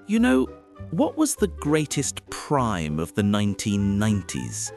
You know, what was the greatest prime of the 1990s?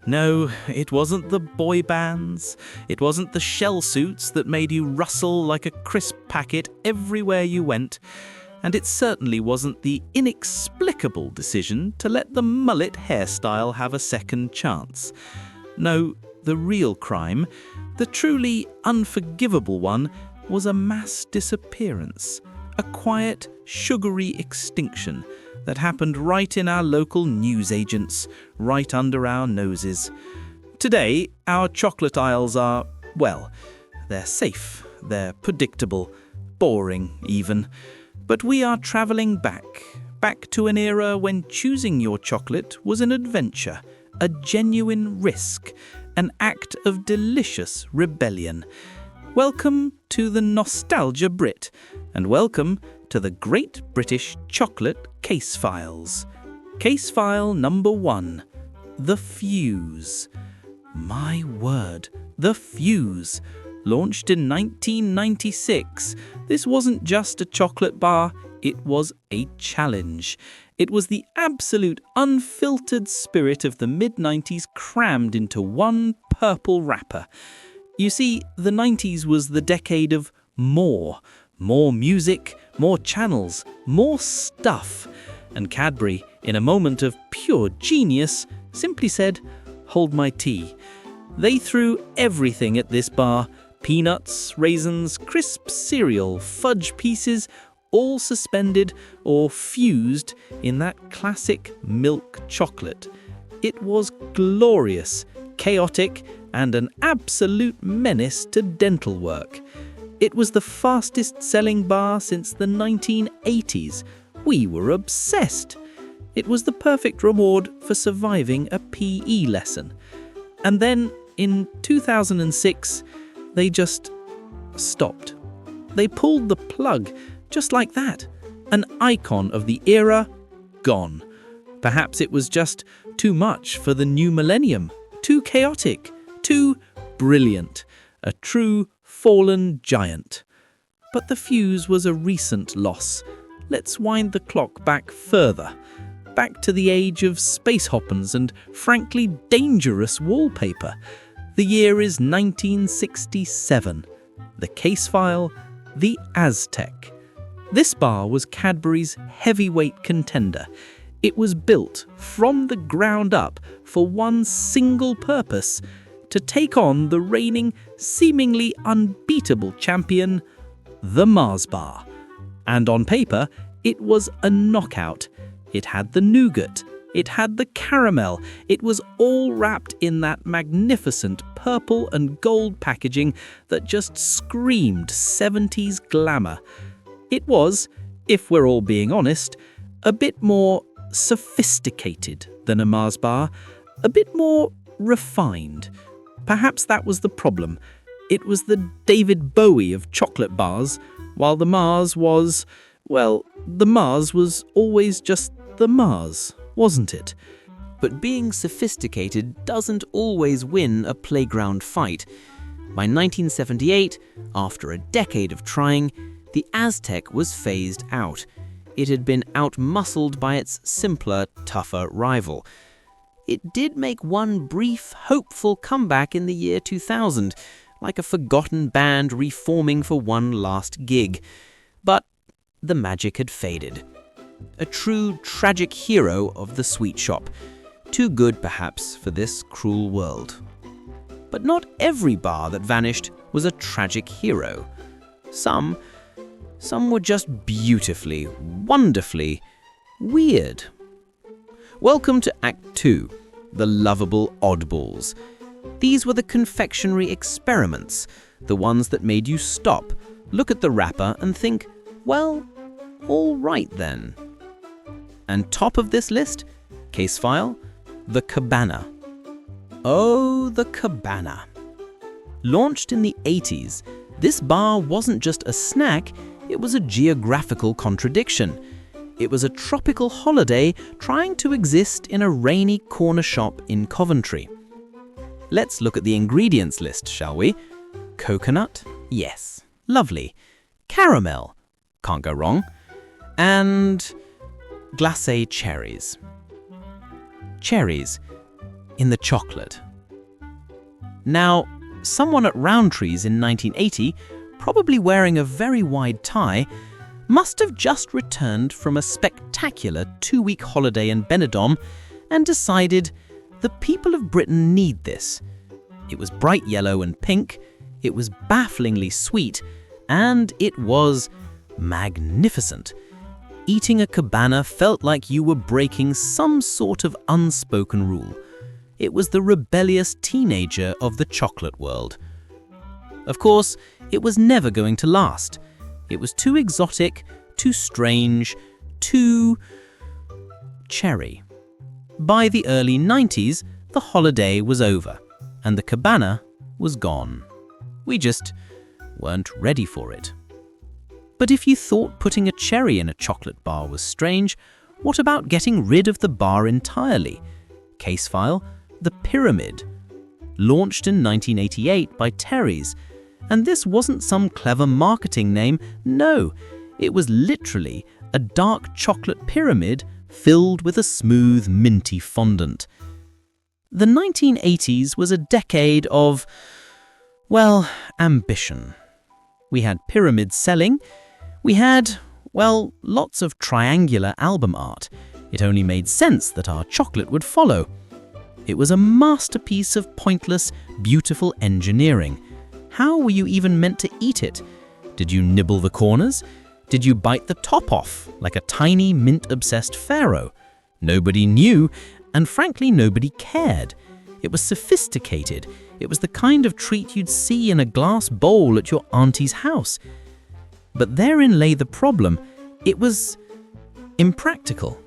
No, it wasn't the boy bands, it wasn't the shell suits that made you rustle like a crisp packet everywhere you went, and it certainly wasn't the inexplicable decision to let the mullet hairstyle have a second chance. No, the real crime, the truly unforgivable one, was a mass disappearance, a quiet, sugary extinction that happened right in our local newsagents, right under our noses. Today, our chocolate aisles are, well, they're safe, they're predictable, boring even. But we are travelling back to an era when choosing your chocolate was an adventure, a genuine risk, an act of delicious rebellion. Welcome to the Nostalgia Brit, and welcome to the Great British Chocolate Case Files. Case File number 1, The Fuse. My word, The Fuse. Launched in 1996, this wasn't just a chocolate bar, it was a challenge. It was the absolute unfiltered spirit of the mid-90s crammed into one purple wrapper. You see, the 90s was the decade of more music, more channels, more stuff. And Cadbury, in a moment of pure genius, simply said, "Hold my tea." They threw everything at this bar: peanuts, raisins, crisp cereal, fudge pieces, all suspended or fused in that classic milk chocolate. It was glorious, chaotic, and an absolute menace to dental work. It was the fastest-selling bar since the 1980s. We were obsessed. It was the perfect reward for surviving a PE lesson. And then, in 2006, they just stopped. They pulled the plug, just like that. An icon of the era, gone. Perhaps it was just too much for the new millennium, too chaotic, too brilliant, a true fallen giant. But the Fuse was a recent loss. Let's wind the clock back further, back to the age of space hoppins and frankly dangerous wallpaper. The year is 1967. The case file, the Aztec. This bar was Cadbury's heavyweight contender. It was built from the ground up for one single purpose: to take on the reigning, seemingly unbeatable champion, the Mars bar. And on paper, it was a knockout. It had the nougat, it had the caramel, it was all wrapped in that magnificent purple and gold packaging that just screamed 70s glamour. It was, if we're all being honest, a bit more sophisticated than a Mars bar, a bit more refined. Perhaps that was the problem. It was the David Bowie of chocolate bars, while the Mars was, well, the Mars was always just the Mars, wasn't it? But being sophisticated doesn't always win a playground fight. By 1978, after a decade of trying, the Aztec was phased out. It had been outmuscled by its simpler, tougher rival. It did make one brief, hopeful comeback in the year 2000, like a forgotten band reforming for one last gig. But the magic had faded. A true tragic hero of the sweet shop. Too good, perhaps, for this cruel world. But not every bar that vanished was a tragic hero. Some were just beautifully, wonderfully weird. Welcome to Act 2, the lovable oddballs. These were the confectionery experiments, the ones that made you stop, look at the wrapper and think, well, all right then. And top of this list, case file, the Cabana. Oh, the Cabana. Launched in the 80s, this bar wasn't just a snack, it was a geographical contradiction. It was a tropical holiday trying to exist in a rainy corner shop in Coventry. Let's look at the ingredients list, shall we? Coconut? Yes. Lovely. Caramel? Can't go wrong. And Glacé cherries. Cherries in the chocolate. Now, someone at Roundtree's in 1980, probably wearing a very wide tie, must have just returned from a spectacular 2-week holiday in Benidorm and decided the people of Britain need this. It was bright yellow and pink, it was bafflingly sweet, and it was magnificent. Eating a Cabana felt like you were breaking some sort of unspoken rule. It was the rebellious teenager of the chocolate world. Of course, it was never going to last. It was too exotic, too strange, too cherry. By the early 90s, the holiday was over, and the Cabana was gone. We just weren't ready for it. But if you thought putting a cherry in a chocolate bar was strange, what about getting rid of the bar entirely? Case file, The Pyramid. Launched in 1988 by Terry's. And this wasn't some clever marketing name, no. It was literally a dark chocolate pyramid filled with a smooth, minty fondant. The 1980s was a decade of, well, ambition. We had pyramids selling. We had, well, lots of triangular album art. It only made sense that our chocolate would follow. It was a masterpiece of pointless, beautiful engineering. How were you even meant to eat it? Did you nibble the corners? Did you bite the top off, like a tiny, mint-obsessed pharaoh? Nobody knew, and frankly, nobody cared. It was sophisticated. It was the kind of treat you'd see in a glass bowl at your auntie's house. But therein lay the problem. It was impractical.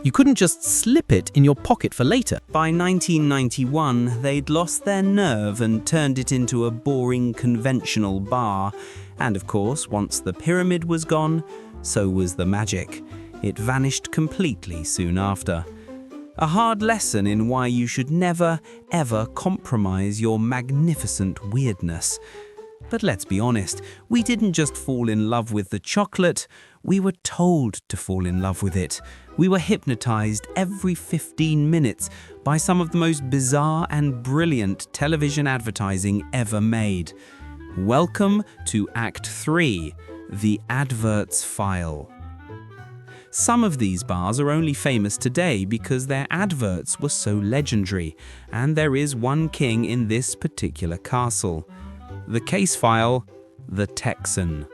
You couldn't just slip it in your pocket for later. By 1991, they'd lost their nerve and turned it into a boring, conventional bar. And of course, once the pyramid was gone, so was the magic. It vanished completely soon after. A hard lesson in why you should never, ever compromise your magnificent weirdness. But let's be honest, we didn't just fall in love with the chocolate, we were told to fall in love with it. We were hypnotized every 15 minutes by some of the most bizarre and brilliant television advertising ever made. Welcome to Act 3, the adverts file. Some of these bars are only famous today because their adverts were so legendary, and there is one king in this particular castle. The case file, the Texan.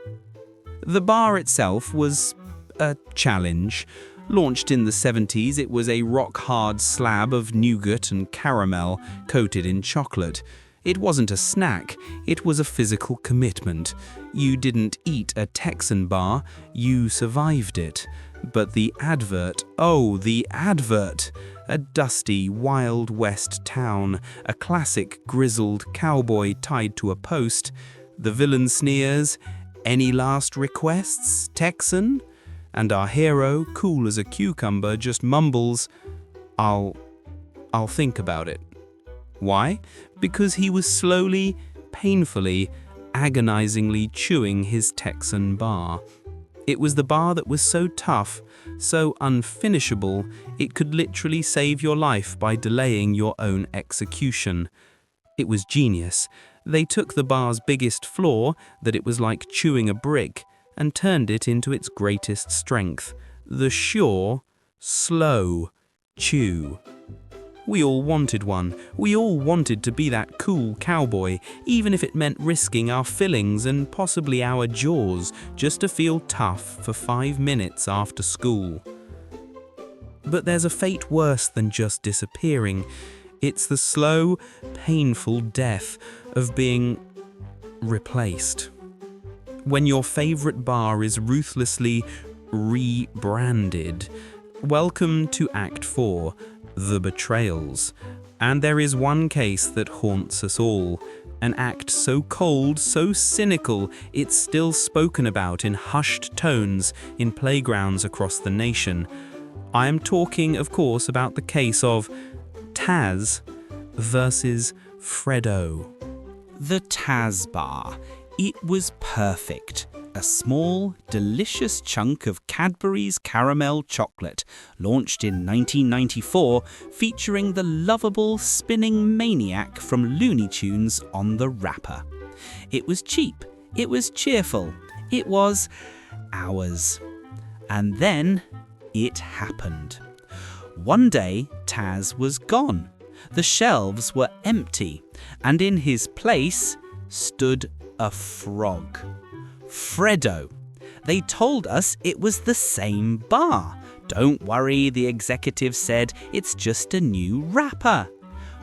The bar itself was a challenge. Launched in the 70s, it was a rock-hard slab of nougat and caramel coated in chocolate. It wasn't a snack, it was a physical commitment. You didn't eat a Texan bar, you survived it. But the advert, oh, the advert! A dusty, Wild West town, a classic grizzled cowboy tied to a post. The villain sneers, "Any last requests, Texan?" And our hero, cool as a cucumber, just mumbles, I'll think about it. Why? Because he was slowly, painfully, agonizingly chewing his Texan bar. It was the bar that was so tough, so unfinishable, it could literally save your life by delaying your own execution. It was genius. They took the bar's biggest flaw, that it was like chewing a brick, and turned it into its greatest strength, the sure, slow chew. We all wanted one. We all wanted to be that cool cowboy, even if it meant risking our fillings and possibly our jaws just to feel tough for 5 minutes after school. But there's a fate worse than just disappearing. It's the slow, painful death of being replaced. When your favorite bar is ruthlessly rebranded. Welcome to Act 4. The betrayals. And there is one case that haunts us all. An act so cold, so cynical, it's still spoken about in hushed tones in playgrounds across the nation. I am talking, of course, about the case of Taz versus Freddo. The Taz bar. It was perfect. A small, delicious chunk of Cadbury's caramel chocolate, launched in 1994, featuring the lovable spinning maniac from Looney Tunes on the wrapper. It was cheap, it was cheerful, it was ours. And then it happened. One day, Taz was gone. The shelves were empty, and in his place stood a frog. Freddo. They told us it was the same bar. Don't worry, the executive said, it's just a new wrapper.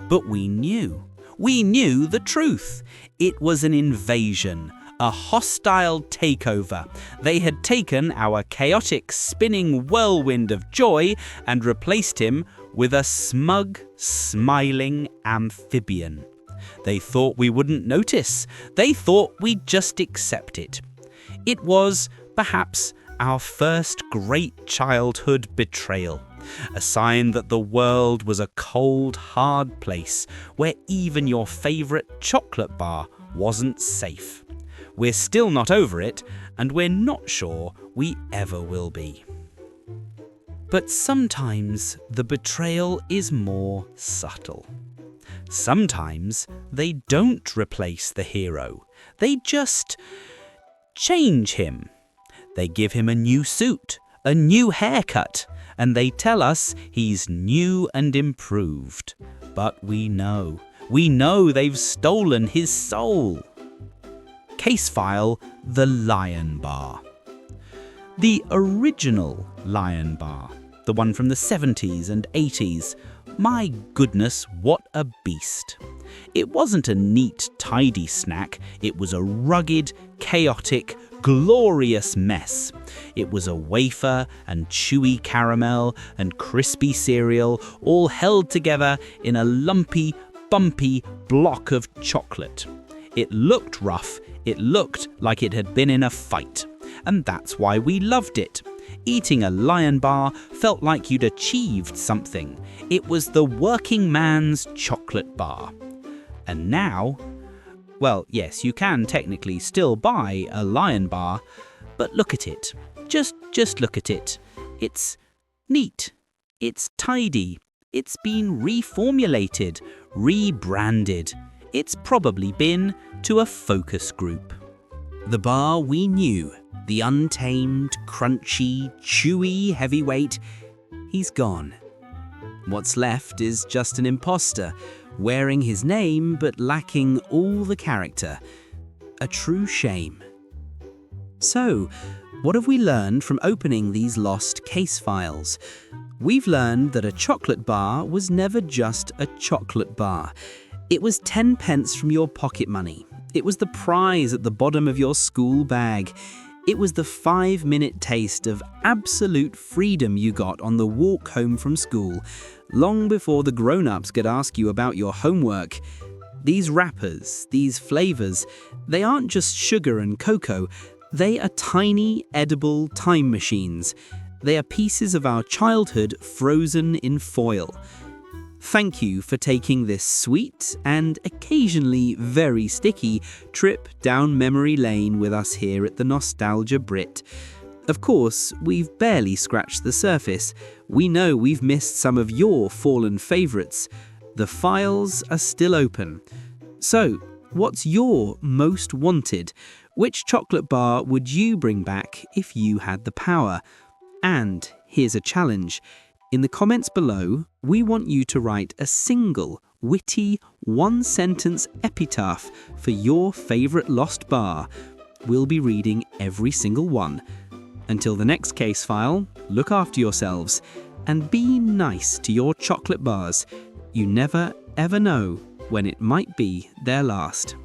But we knew the truth. It was an invasion, a hostile takeover. They had taken our chaotic, spinning whirlwind of joy and replaced him with a smug, smiling amphibian. They thought we wouldn't notice. They thought we'd just accept it. It was, perhaps, our first great childhood betrayal, a sign that the world was a cold, hard place where even your favourite chocolate bar wasn't safe. We're still not over it, and we're not sure we ever will be. But sometimes the betrayal is more subtle. Sometimes they don't replace the hero. They just change him. They give him a new suit, a new haircut, and they tell us he's new and improved. But we know they've stolen his soul. Case file: the Lion Bar. The original Lion Bar, the one from the 70s and 80s. My goodness, what a beast. It wasn't a neat, tidy snack. It was a rugged, chaotic, glorious mess. It was a wafer and chewy caramel and crispy cereal, all held together in a lumpy, bumpy block of chocolate. It looked rough. It looked like it had been in a fight. And that's why we loved it. Eating a Lion Bar felt like you'd achieved something. It was the working man's chocolate bar. And now, well, yes, you can technically still buy a Lion Bar, but look at it. Just look at it. It's neat. It's tidy. It's been reformulated, rebranded. It's probably been to a focus group. The bar we knew, the untamed, crunchy, chewy heavyweight, he's gone. What's left is just an imposter, wearing his name but lacking all the character. A true shame. So, what have we learned from opening these lost case files? We've learned that a chocolate bar was never just a chocolate bar. It was 10 pence from your pocket money. It was the prize at the bottom of your school bag. It was the 5-minute taste of absolute freedom you got on the walk home from school, long before the grown-ups could ask you about your homework. These wrappers, these flavors, they aren't just sugar and cocoa. They are tiny, edible time machines. They are pieces of our childhood frozen in foil. Thank you for taking this sweet and occasionally very sticky trip down memory lane with us here at the Nostalgia Brit. Of course, we've barely scratched the surface. We know we've missed some of your fallen favourites. The files are still open. So, what's your most wanted? Which chocolate bar would you bring back if you had the power? And here's a challenge. In the comments below, we want you to write a single, witty, one-sentence epitaph for your favourite lost bar. We'll be reading every single one. Until the next case file, look after yourselves and be nice to your chocolate bars. You never, ever know when it might be their last.